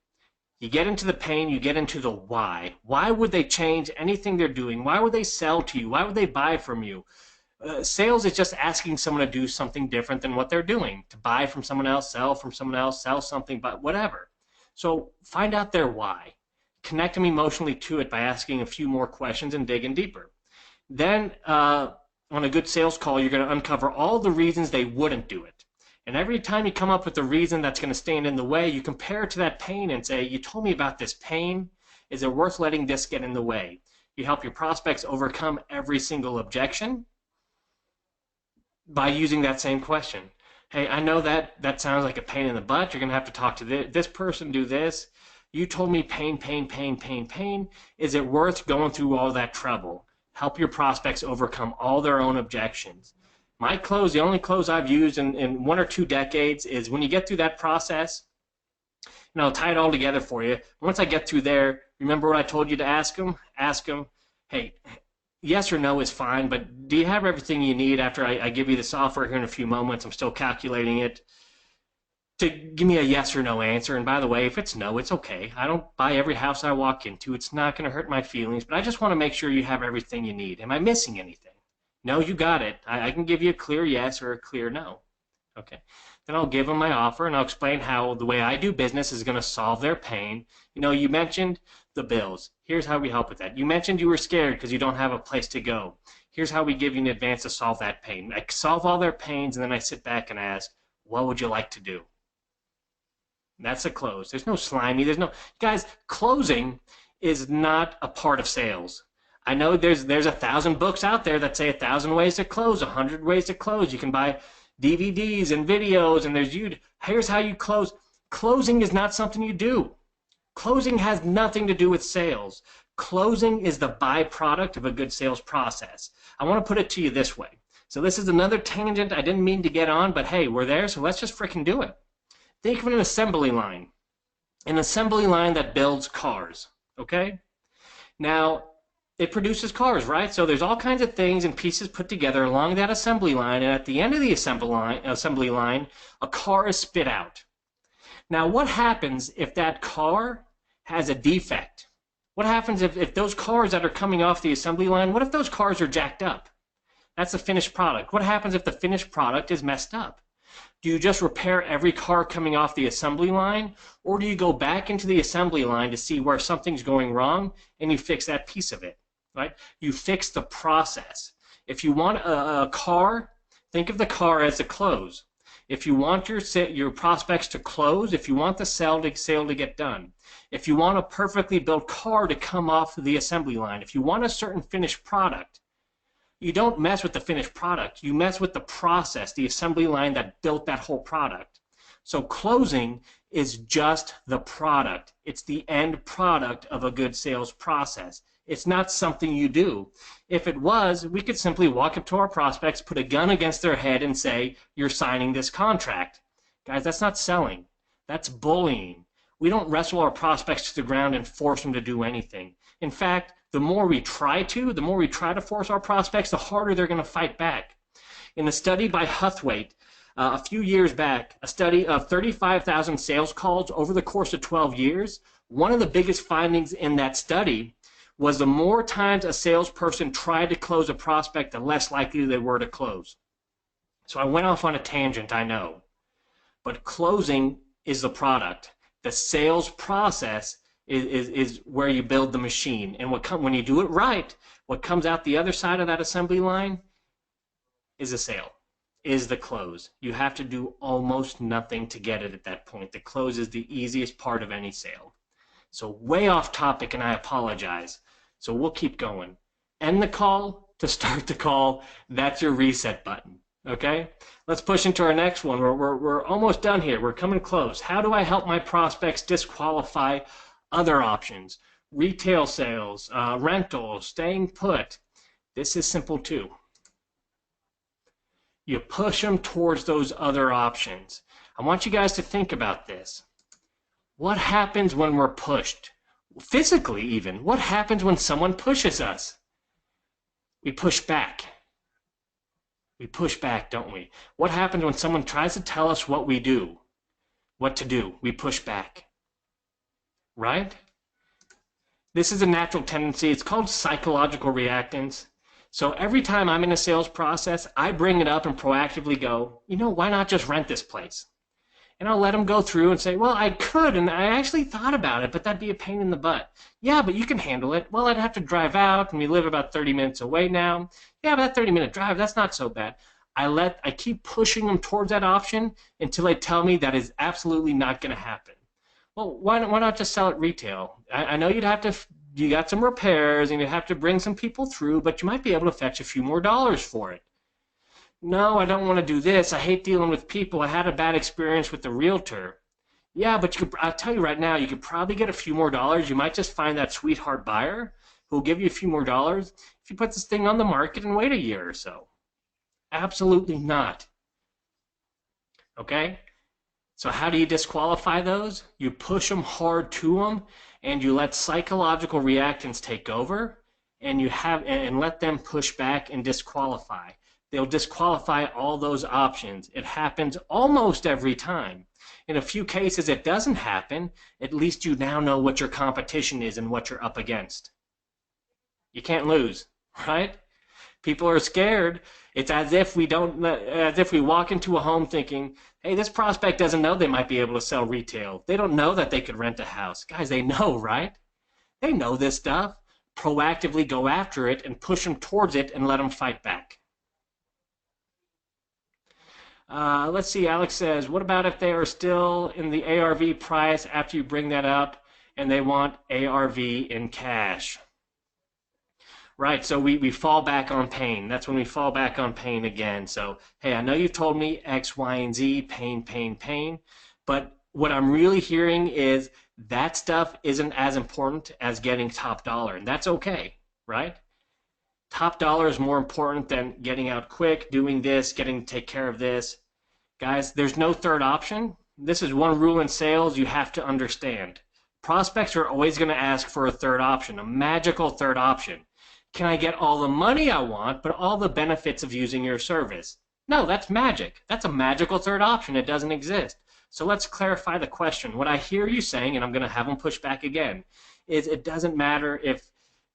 You get into the pain, you get into the why. Why would they change anything they're doing? Why would they sell to you? Why would they buy from you? Sales is just asking someone to do something different than what they're doing, to buy from someone else, sell from someone else, sell something, but whatever. So find out their why. Connect them emotionally to it by asking a few more questions and digging deeper. Then on a good sales call, you're going to uncover all the reasons they wouldn't do it. And every time you come up with a reason that's going to stand in the way, you compare it to that pain and say, you told me about this pain. Is it worth letting this get in the way? You help your prospects overcome every single objection by using that same question. Hey, I know that sounds like a pain in the butt. You're going to have to talk to this person, do this. You told me pain, pain, pain, pain, pain. Is it worth going through all that trouble? Help your prospects overcome all their own objections. My close, the only close I've used in 1 or 2 decades is when you get through that process, and I'll tie it all together for you. Once I get through there, remember what I told you to ask them? Ask them, hey, yes or no is fine, but do you have everything you need after I give you this offer here in a few moments? I'm still calculating it. To give me a yes or no answer. And by the way, if it's no, it's okay. I don't buy every house I walk into. It's not going to hurt my feelings, but I just want to make sure you have everything you need. Am I missing anything? No, you got it. I can give you a clear yes or a clear no. Okay. Then I'll give them my offer and I'll explain how the way I do business is going to solve their pain. You mentioned the bills. Here's how we help with that. You mentioned you were scared because you don't have a place to go. Here's how we give you an advance to solve that pain. I solve all their pains, and then I sit back and ask, What would you like to do? That's a close. There's no slimy. There's no, guys, closing is not a part of sales. I know there's 1,000 books out there that say 1,000 ways to close, 100 ways to close. You can buy DVDs and videos, and here's how you close. Closing is not something you do. Closing has nothing to do with sales. Closing is the byproduct of a good sales process. I want to put it to you this way. So this is another tangent I didn't mean to get on, but hey, we're there, so let's just frickin' do it. Think of an assembly line that builds cars, okay? Now, it produces cars, right? So there's all kinds of things and pieces put together along that assembly line, and at the end of the assembly line, a car is spit out. Now, what happens if that car has a defect? What happens if those cars that are coming off the assembly line, what if those cars are jacked up? That's the finished product. What happens if the finished product is messed up? Do you just repair every car coming off the assembly line, or do you go back into the assembly line to see where something's going wrong and you fix that piece of it, right? You fix the process. If you want a car, think of the car as a close. If you want your prospects to close, if you want the sale to get done, if you want a perfectly built car to come off the assembly line, if you want a certain finished product, you don't mess with the finished product. You mess with the process, the assembly line that built that whole product. So closing is just the product. It's the end product of a good sales process. It's not something you do. If it was, we could simply walk up to our prospects, put a gun against their head and say, you're signing this contract. Guys, that's not selling. That's bullying. We don't wrestle our prospects to the ground and force them to do anything. In fact, the more we try to force our prospects, the harder they're going to fight back. In a study by Huthwaite, a few years back, a study of 35,000 sales calls over the course of 12 years, one of the biggest findings in that study was the more times a salesperson tried to close a prospect, the less likely they were to close. So I went off on a tangent, I know. But closing is the product. The sales process is where you build the machine. And when you do it right, what comes out the other side of that assembly line is a sale, is the close. You have to do almost nothing to get it at that point. The close is the easiest part of any sale. So way off topic, and I apologize. So we'll keep going. End the call to start the call. That's your reset button. Okay? Let's push into our next one. We're almost done here. We're coming close. How do I help my prospects disqualify other options? Retail sales, rentals, staying put. This is simple too. You push them towards those other options. I want you guys to think about this. What happens when we're pushed? Physically even. What happens when someone pushes us? We push back. We push back, don't we? What happens when someone tries to tell us what to do? We push back. Right? This is a natural tendency. It's called psychological reactance. So every time I'm in a sales process, I bring it up and proactively go, why not just rent this place? And I'll let them go through and say, well, I could, and I actually thought about it, but that'd be a pain in the butt. Yeah, but you can handle it. Well, I'd have to drive out, and we live about 30 minutes away now. Yeah, but that 30-minute drive, that's not so bad. I keep pushing them towards that option until they tell me that is absolutely not going to happen. Well, why not just sell it retail? I know you got some repairs, and you'd have to bring some people through, but you might be able to fetch a few more dollars for it. No, I don't want to do this. I hate dealing with people. I had a bad experience with the realtor. Yeah, but I'll tell you right now, you could probably get a few more dollars. You might just find that sweetheart buyer who will give you a few more dollars if you put this thing on the market and wait a year or so. Absolutely not. Okay? So how do you disqualify those? You push them hard to them, and you let psychological reactance take over, and let them push back and disqualify. They'll disqualify all those options. It happens almost every time. In a few cases it doesn't happen. At least you now know what your competition is and what you're up against. You can't lose, right? People are scared. It's as if we walk into a home thinking, hey, this prospect doesn't know they might be able to sell retail. They don't know that they could rent a house. Guys, they know, right? They know this stuff. Proactively go after it and push them towards it and let them fight back. Let's see, Alex says, what about if they are still in the ARV price after you bring that up and they want ARV in cash? Right, so we fall back on pain. That's when we fall back on pain again. So, hey, I know you've told me X, Y, and Z, pain, pain, pain, but what I'm really hearing is that stuff isn't as important as getting top dollar, and that's okay, right? Top dollar is more important than getting out quick, doing this, getting to take care of this. Guys, there's no third option. This is one rule in sales you have to understand. Prospects are always going to ask for a third option, a magical third option. Can I get all the money I want, but all the benefits of using your service? No, that's magic. That's a magical third option. It doesn't exist. So let's clarify the question. What I hear you saying, and I'm going to have them push back again, is it doesn't matter if,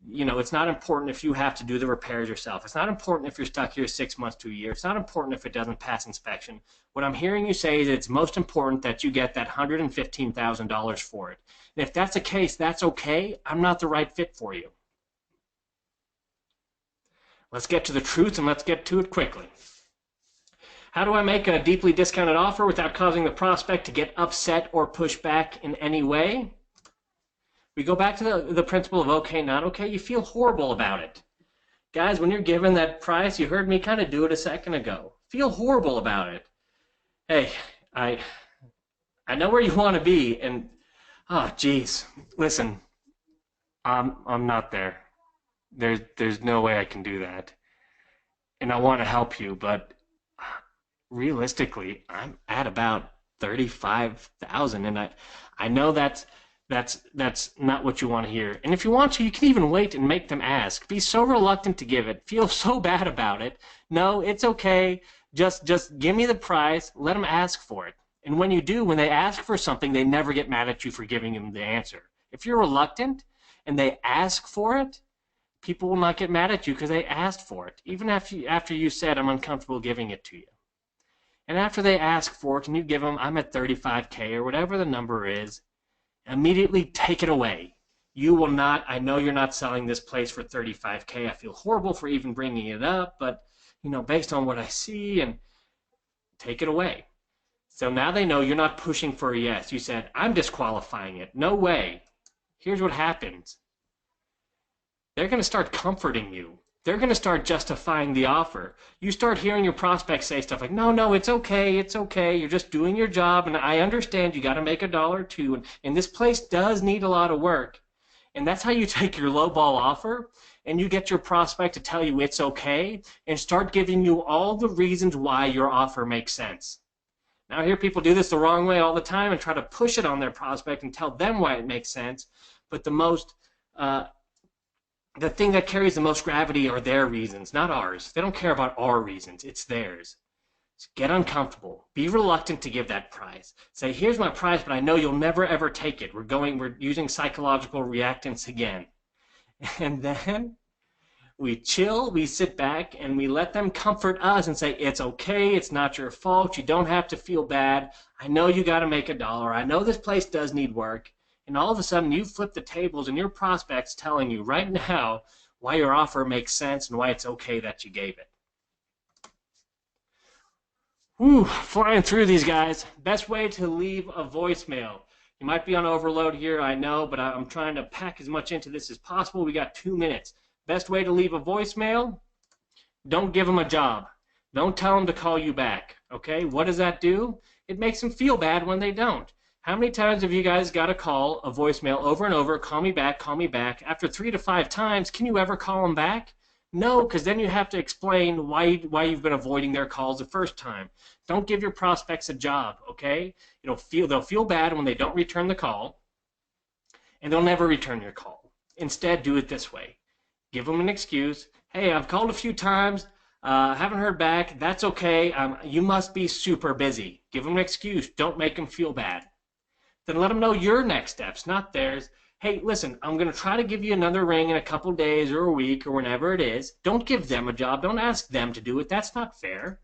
it's not important if you have to do the repairs yourself. It's not important if you're stuck here 6 months to a year. It's not important if it doesn't pass inspection. What I'm hearing you say is it's most important that you get that $115,000 for it. And if that's the case, that's okay. I'm not the right fit for you. Let's get to the truth and let's get to it quickly. How do I make a deeply discounted offer without causing the prospect to get upset or push back in any way? We go back to the principle of okay, not okay. You feel horrible about it. Guys, when you're given that price, you heard me kind of do it a second ago. Feel horrible about it. Hey, I know where you want to be, and oh, geez, listen, I'm not there. There's no way I can do that. And I want to help you, but realistically, I'm at about 35,000, and I know that's not what you want to hear. And if you want to, you can even wait and make them ask. Be so reluctant to give it. Feel so bad about it. No, it's okay. Just give me the price. Let them ask for it. And when you do, when they ask for something, they never get mad at you for giving them the answer. If you're reluctant and they ask for it, people will not get mad at you because they asked for it, even after you said, I'm uncomfortable giving it to you. And after they ask for it and you give them, I'm at 35K or whatever the number is, immediately take it away. You will not, I know you're not selling this place for 35K. I feel horrible for even bringing it up, but based on what I see, and take it away. So now they know you're not pushing for a yes. You said, I'm disqualifying it. No way. Here's what happens. They're going to start comforting you. They're going to start justifying the offer. You start hearing your prospects say stuff like, no, it's okay, it's okay. You're just doing your job, and I understand you got to make $1 or $2, and this place does need a lot of work. And that's how you take your lowball offer, and you get your prospect to tell you it's okay, and start giving you all the reasons why your offer makes sense. Now, I hear people do this the wrong way all the time and try to push it on their prospect and tell them why it makes sense, but the thing that carries the most gravity are their reasons, not ours. They don't care about our reasons. It's theirs. So get uncomfortable. Be reluctant to give that price. Say, here's my price, but I know you'll never, ever take it. We're using psychological reactance again. And then we chill, we sit back, and we let them comfort us and say, it's okay, it's not your fault, you don't have to feel bad. I know you got to make $1. I know this place does need work. And all of a sudden, you flip the tables, and your prospect's telling you right now why your offer makes sense and why it's okay that you gave it. Whew, flying through these, guys. Best way to leave a voicemail. You might be on overload here, I know, but I'm trying to pack as much into this as possible. We got 2 minutes. Best way to leave a voicemail, don't give them a job. Don't tell them to call you back, okay? What does that do? It makes them feel bad when they don't. How many times have you guys got a call, a voicemail over and over, call me back, call me back? After 3 to 5 times, can you ever call them back? No, because then you have to explain why you've been avoiding their calls the first time. Don't give your prospects a job, okay? They'll feel bad when they don't return the call, and they'll never return your call. Instead, do it this way. Give them an excuse. Hey, I've called a few times. Haven't heard back. That's okay. You must be super busy. Give them an excuse. Don't make them feel bad. Then let them know your next steps, not theirs. Hey, listen, I'm going to try to give you another ring in a couple days or a week or whenever it is. Don't give them a job. Don't ask them to do it. That's not fair.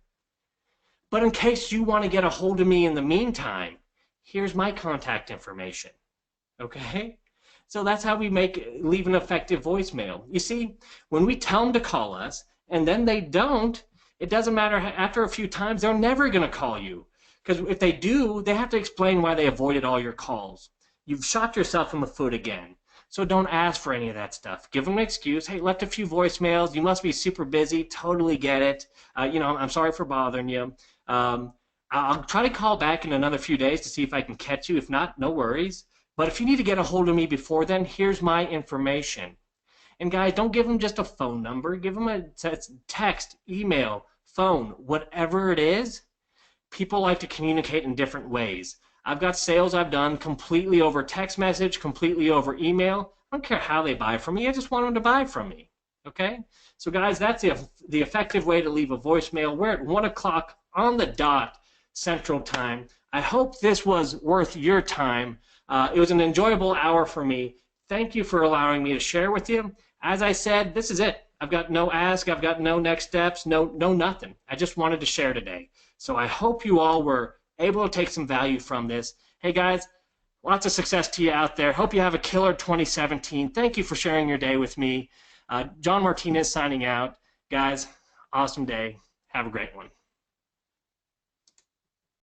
But in case you want to get a hold of me in the meantime, here's my contact information. Okay? So that's how we leave an effective voicemail. You see, when we tell them to call us and then they don't, It doesn't matter, after a few times, they're never going to call you. Because if they do, they have to explain why they avoided all your calls. You've shot yourself in the foot again. So don't ask for any of that stuff. Give them an excuse. Hey, left a few voicemails. You must be super busy. Totally get it. I'm sorry for bothering you. I'll try to call back in another few days to see if I can catch you. If not, no worries. But if you need to get a hold of me before then, here's my information. And guys, don't give them just a phone number. Give them a text, email, phone, whatever it is. People like to communicate in different ways. I've got sales I've done completely over text message, completely over email. I don't care how they buy from me. I just want them to buy from me. Okay? So guys, that's the effective way to leave a voicemail. We're at 1 o'clock on the dot Central Time. I hope this was worth your time. It was an enjoyable hour for me. Thank you for allowing me to share with you. As I said, this is it. I've got no ask. I've got no next steps. No nothing. I just wanted to share today. So I hope you all were able to take some value from this. Hey guys, lots of success to you out there. Hope you have a killer 2017. Thank you for sharing your day with me. John Martinez signing out. Guys, awesome day. Have a great one.